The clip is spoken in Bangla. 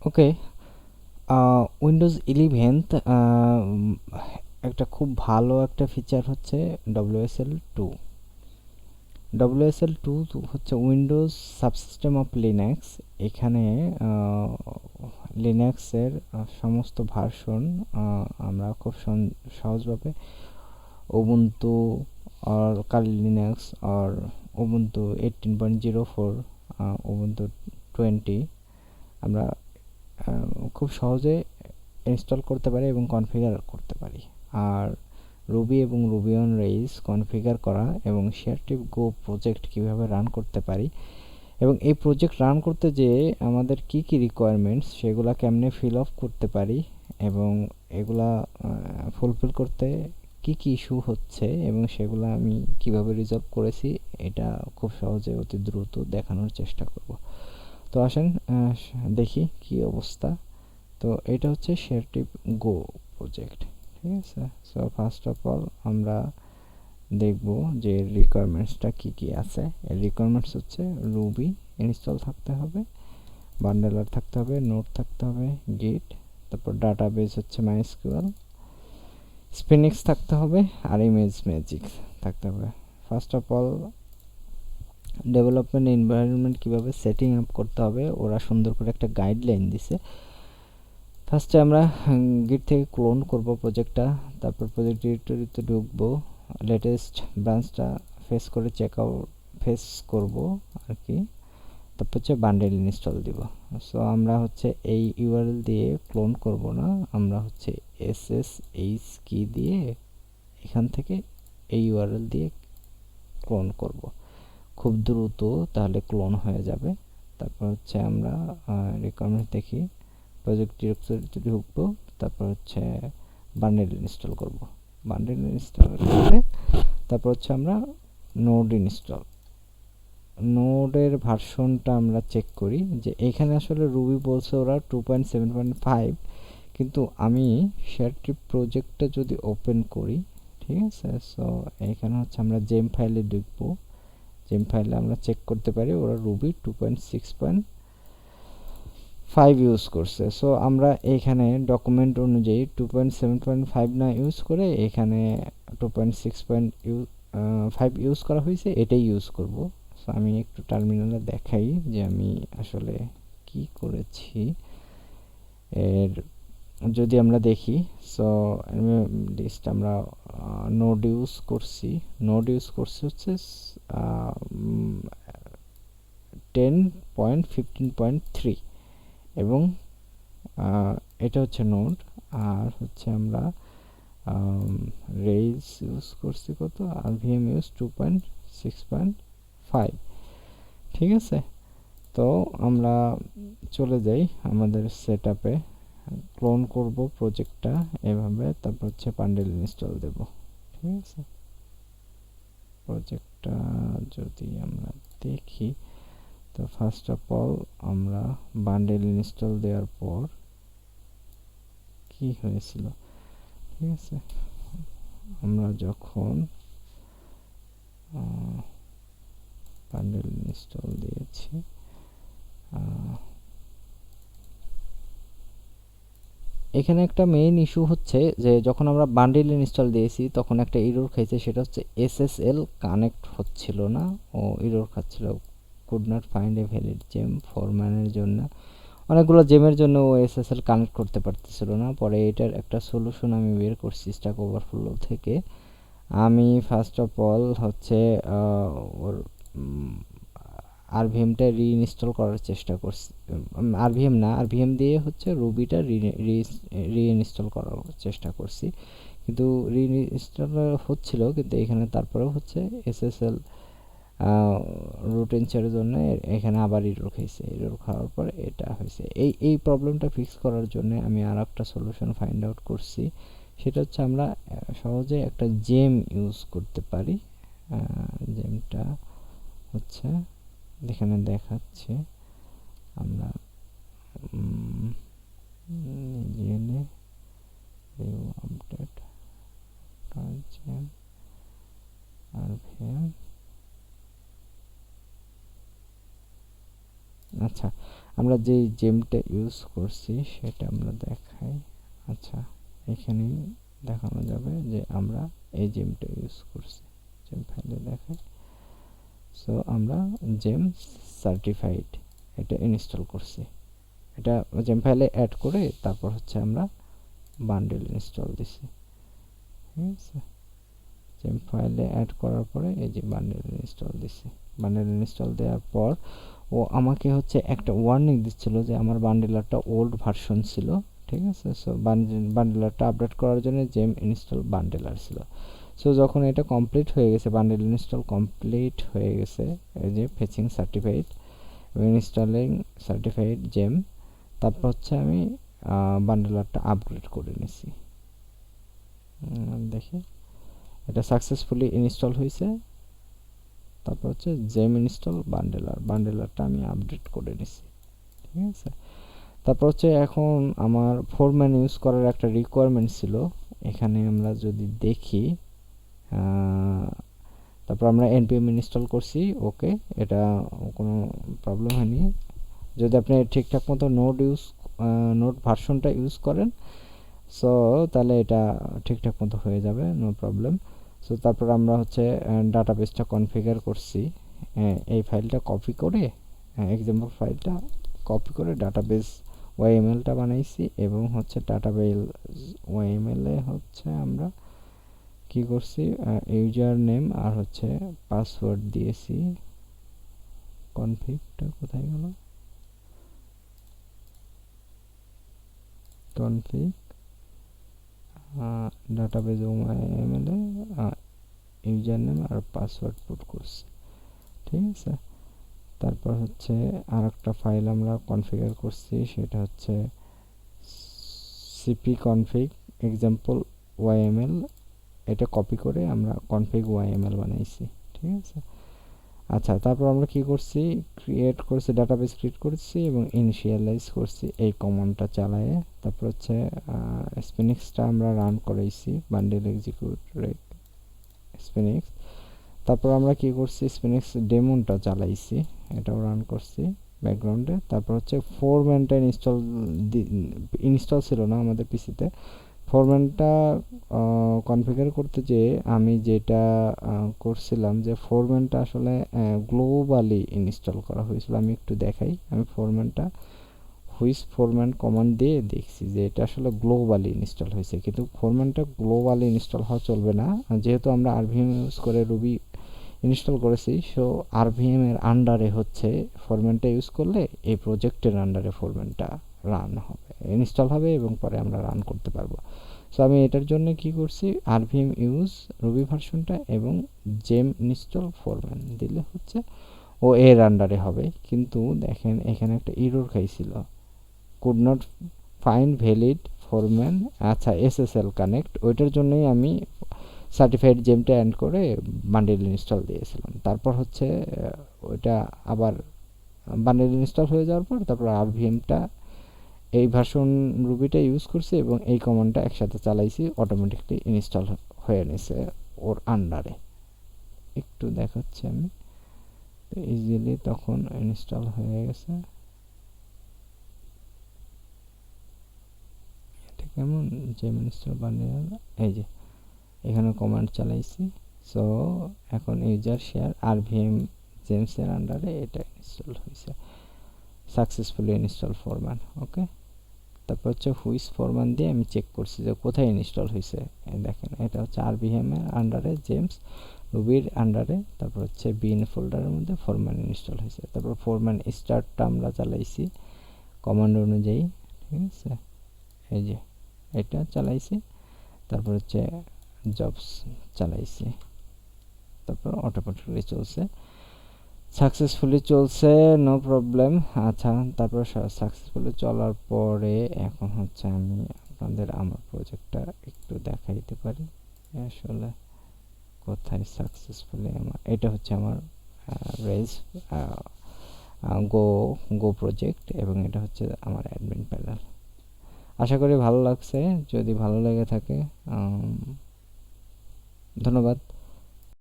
ওকে, উইন্ডোজ 11 একটা খুব ভালো একটা ফিচার হচ্ছে wsl2। wsl2 হচ্ছে উইন্ডোজ সাবসিস্টেম অফ লিনাক্স। এখানে লিনাক্সের সমস্ত ভার্সন আমরা খুব সহজভাবে উবুন্টু আর কালি লিনাক্স আর উবুন্টু 18.04, উবুন্টু 20 আমরা খুব সহজে ইনস্টল করতে পারি এবং কনফিগার করতে পারি। আর রুবি এবং রুবি অন রেইলস কনফিগার করা এবং শেয়ারটিপ গো প্রজেক্ট কিভাবে রান করতে পারি এবং এই প্রজেক্ট রান করতে যেয়ে আমাদের কি কি রিকোয়ারমেন্টস সেগুলা কেমনে ফিল আপ করতে পারি এবং এগুলা ফুলফিল করতে কি কি ইস্যু হচ্ছে এবং সেগুলো আমি কিভাবে রিজলভ করেছি, এটা খুব সহজে অতি দ্রুত দেখানোর চেষ্টা করব। তো আসেন দেখি কি অবস্থা। তো এটা হচ্ছে শেয়ারটিপ গো প্রজেক্ট, ঠিক আছে। সো ফার্স্ট অফ অল আমরা দেখব যে রিকোয়ারমেন্টসটা কি কি আছে। এর রিকোয়ারমেন্টস হচ্ছে রুবি ইনস্টল থাকতে হবে, বান্ডেলার থাকতে হবে, নোট থাকতে হবে, গিট, তারপর ডাটাবেস হচ্ছে মাইস্কুয়েল, স্পিনিক্স থাকতে হবে আর ইমেজ ম্যাজিক থাকতে হবে। First of all development environment কীভাবে সেটিং আপ করতে হবে ওরা সুন্দর করে একটা গাইডলাইন দিছে। ফার্স্টে আমরা গিট থেকে ক্লোন করব প্রজেক্টটা, তারপর প্রজেক্ট ডিরেক্টরিতে ঢুকবো, লেটেস্ট ব্রাঞ্চটা ফেস করব আর কি, তারপর হচ্ছে বান্ডেল ইনস্টল দিব। সো আমরা হচ্ছে এই ইউআরএল দিয়ে ক্লোন করব না, আমরা হচ্ছে SSH কি দিয়ে এখান থেকে এই ইউআরএল দিয়ে ক্লোন করব খুব দ্রুত, তাহলে ক্লোন হয়ে যাবে। তারপর হচ্ছে আমরা রিকোয়ারমেন্ট দেখি, প্রজেক্ট ডিরেক্টরিতে ঢুকবো, তারপর হচ্ছে বান্ডেল ইনস্টল করব। বান্ডেল ইনস্টল করে তারপর হচ্ছে আমরা নোডের ভার্সনটা আমরা চেক করি যে এখানে আসলে রুবি বলছে ওরা 2.7.5, কিন্তু আমি শেয়ারট্রিপ প্রজেক্টটা যদি ওপেন করি, ঠিক আছে। সো এখানে হচ্ছে আমরা জেম ফাইলে ঢুকবো, জেম ফাইলে আমরা চেক করতে পারি ওরা রুবি 2.6.5 ইউজ করছে। সো আমরা এখানে ডকুমেন্ট অনুযায়ী 2.7.5 না ইউজ করে এখানে 2.6.5 ইউজ করা হয়েছে, এটাই ইউজ করব। সো আমি একটু টার্মিনালে দেখাই যে আমি আসলে কি করেছি। এর যদি আমরা দেখি, সো লিস্ট আমরা নোড ইউজ করছি হচ্ছে 10.15.3 এবং এটা হচ্ছে নোড। আর হচ্ছে আমরা রেইজ ইউজ করছি কত, আর ভিএম ইউজ 2.6.5, ঠিক আছে। তো আমরা চলে যাই আমাদের সেট আপে, ক্লোন করব প্রজেক্টটা এভাবে, তারপর হচ্ছে বান্ডেল ইনস্টল দেব, ঠিক আছে। প্রজেক্টটা যদি আমরা দেখি, তো ফার্স্ট অফ অল আমরা বান্ডেল ইনস্টল দেওয়ার পর কি হয়েছিল, ঠিক আছে। আমরা যখন বান্ডেল ইনস্টল দিয়েছি, এখানে একটা মেইন ইস্যু হচ্ছে যে যখন আমরা বান্ডেল ইনস্টল দিয়েছি তখন একটা এরর খাইছে, সেটা হচ্ছে SSL কানেক্ট হচ্ছিল না ও এরর খাচ্ছিল, could not find a valid gem for ম্যানের জন্য, অনেকগুলো জেমের জন্য ও SSL কানেক্ট করতে পারতেছিল না। পরে এটার একটা সলিউশন আমি বের করছি স্ট্যাক ওভারফ্লো থেকে। আমি ফার্স্ট অফ অল হচ্ছে ওর আরভিএমটা রিইনস্টল করার চেষ্টা করছি, আরভিএম দিয়ে হচ্ছে রুবিটা রিইনস্টল করার চেষ্টা করছি, কিন্তু রিইনস্টল হচ্ছিল, কিন্তু এখানে তারপরেও হচ্ছে SSL রুট ইনচারের জন্য এখানে আবার এরর খাইছে, এরর খাওয়ার পর এটা হয়েছে। এই প্রবলেমটা ফিক্স করার জন্য আমি আর একটা সলিউশন ফাইন্ড আউট করছি, সেটা হচ্ছে আমরা সহজে একটা জেম ইউজ করতে পারি। জেমটা হচ্ছে এখানে দেখাচ্ছে, আমরা আপডেট জেম আরভিএম, আচ্ছা, আমরা যেই জেমটা ইউজ করছি সেটা আমরা দেখাই। আচ্ছা, এখানেই দেখানো যাবে যে আমরা এই জেমটা ইউজ করছি। জেম ফাইলে দেখাই। সো আমরা জেম সার্টিফাইড এটা ইনস্টল করছি, এটা জেম ফাইলে অ্যাড করে তারপর হচ্ছে আমরা বান্ডেল ইনস্টল দিছি। ঠিক আছে, জেম ফাইলে অ্যাড করার পরে এই যে বান্ডেল ইনস্টল দিছি। বান্ডেল ইনস্টল দেওয়ার পর ও আমাকে হচ্ছে একটা ওয়ার্নিং দিচ্ছিল যে আমার বান্ডেলারটা ওল্ড ভার্সন ছিল। ঠিক আছে, সো বান্ডেলারটা আপডেট করার জন্য জেম ইনস্টল বান্ডেলার ছিল। সো যখন এটা কমপ্লিট হয়ে গেছে, বান্ডেল ইনস্টল কমপ্লিট হয়ে গেছে, এই যে ফেচিং সার্টিফাইড এবং ইনস্টলিং সার্টিফাইড জেম, তারপর হচ্ছে আমি বান্ডেলারটা আপগ্রেড করে নিছি। দেখি এটা সাকসেসফুলি ইনস্টল হয়েছে। তারপর হচ্ছে জেম ইনস্টল বান্ডেলারটা আমি আপডেট করে নিছি। ঠিক আছে, তারপর হচ্ছে এখন আমার ফোরম্যান ইউজ করার একটা রিকোয়ারমেন্ট ছিল। এখানে আমরা যদি দেখি, তারপর আমরা npm ইনস্টল করছি। ওকে, এটা কোনো প্রবলেম হয়নি। যদি আপনি ঠিকঠাক মতো নোড ভার্সনটা ইউজ করেন, সো তাহলে এটা ঠিকঠাক মতো হয়ে যাবে, নো প্রবলেম। সো তারপর আমরা হচ্ছে ডাটাবেসটা কনফিগার করছি। এই ফাইলটা কপি করে, এক্সাম্পল ফাইলটা কপি করে ডাটাবেস ওয়াইএমএলটা বানাইছি এবং হচ্ছে ডাটাবেস ওয়াইএমএলে হচ্ছে আমরা কি করছি, ইউজার নেম আর হচ্ছে পাসওয়ার্ড দিয়েছি। কনফিগটা কোথায় গেল, কনফিগ ডাটাবেস ওয়াইএমএলে ইউজার নেম আর পাসওয়ার্ড পুট করছি। ঠিক আছে, তারপর হচ্ছে আর একটা ফাইল আমরা কনফিগার করছি, সেটা হচ্ছে সিপি কনফিগ এক্সাম্পল ওয়াইএমএল, এটা কপি করে আমরা কনফিগ ওয়াইএমএল বানাইছি। ঠিক আছে, আচ্ছা, তারপর আমরা কি করছি, ডাটাবেস ক্রিয়েট করছি এবং ইনিশিয়ালাইজ করছি এই কমান্ডটা চালায়ে। তারপর হচ্ছে স্পিনিক্সটা আমরা রান করাইছি, বান্ডেল এক্সিকিউট স্পিনিক্স। তারপর আমরা কি করছি, স্পিনিক্স ডেমনটা চালাইছি, এটাও রান করছি ব্যাকগ্রাউন্ডে। তারপর হচ্ছে ফোরম্যানটা ইনস্টল ছিল না আমাদের পিসিতে। ফোরম্যানটা কনফিগার করতে যেয়ে আমি যেটা করছিলাম যে ফোরম্যানটা আসলে গ্লোবালি ইনস্টল করা হয়েছিল। আমি একটু দেখাই, আমি ফোরম্যানটা ফোরম্যান কমান্ড দিয়ে দেখছি যে এটা আসলে গ্লোবালি ইনস্টল হয়েছে, কিন্তু ফোরম্যানটা গ্লোবালি ইনস্টল হওয়া চলবে না, যেহেতু আমরা আরভিএম ইউজ করে রুবি ইনস্টল করেছি। সো আরভিএম এর আন্ডারে হচ্ছে ফোরম্যানটা ইউজ করলে এই প্রজেক্টের আন্ডারে ফোরম্যানটা রান হবে, ইনস্টল হবে এবং পরে আমরা রান করতে পারবো। সো আমি এটার জন্য কি করছি, আরভিএম ইউজ রুবি ভার্সনটা এবং জেম ইনস্টল ফোরম্যান দিলে হচ্ছে ও এর আন্ডারে হবে। কিন্তু দেখেন এখানে একটা এরর খাইছিল, could not find valid foreman. আচ্ছা, এসএসএল কানেক্ট, ওইটার জন্যই আমি সার্টিফাইড জেমটা অ্যাড করে বান্ডেল ইনস্টল দিয়েছিলাম। তারপর হচ্ছে ওইটা আবার বান্ডেল ইনস্টল হয়ে যাওয়ার পর তারপর আরভিএমটা এই ভার্সন রুবিটা ইউজ করছি এবং এই কমান্ডটা একসাথে চালাইছি, অটোমেটিকলি ইনস্টল হয়ে নিছে ওর আন্ডারে। একটু দেখাচ্ছি আমি, ইজিলি তখন ইনস্টল হয়ে গেছে। এটা কেমন, জেম ইনস্টল বান্ডেল, এই যে এখানে কমান্ড চালাইছি। সো এখন ইউজার শেয়ার আরভিএম জেমসের আন্ডারে এটা ইনস্টল হয়েছে, সাকসেসফুলি ইনস্টল ফরম্যান। ওকে, তারপর হচ্ছে হুইস ফরম্যান দিয়ে আমি চেক করছি যে কোথায় ইনস্টল হয়েছে। দেখেন এটা হচ্ছে আরভিএম এর আন্ডারে জেমস, রুবির আন্ডারে, তারপর হচ্ছে বিন ফোল্ডারের মধ্যে ফরম্যান ইনস্টল হয়েছে। তারপর ফরম্যান স্টার্টটা আমরা চালাইছি কমান্ড অনুযায়ী। ঠিক আছে, এই যে এটা চালাইছি, তারপর হচ্ছে জবস চালাইছি, তারপর অটোমেটিকলি চলছে, সাকসেসফুলি চলছে, নো প্রবলেম। আচ্ছা, তারপর সাকসেসফুলি চলার পরে এখন হচ্ছে আমি আপনাদের আমার প্রজেক্টটা একটু দেখাইতে পারি আসলে কোথায় সাকসেসফুলি আমার, এটা হচ্ছে আমার রেজ গো প্রজেক্ট এবং এটা হচ্ছে আমার অ্যাডমিন প্যানেল। আশা করি ভালো লাগছে, যদি ভালো লেগে থাকে ধন্যবাদ।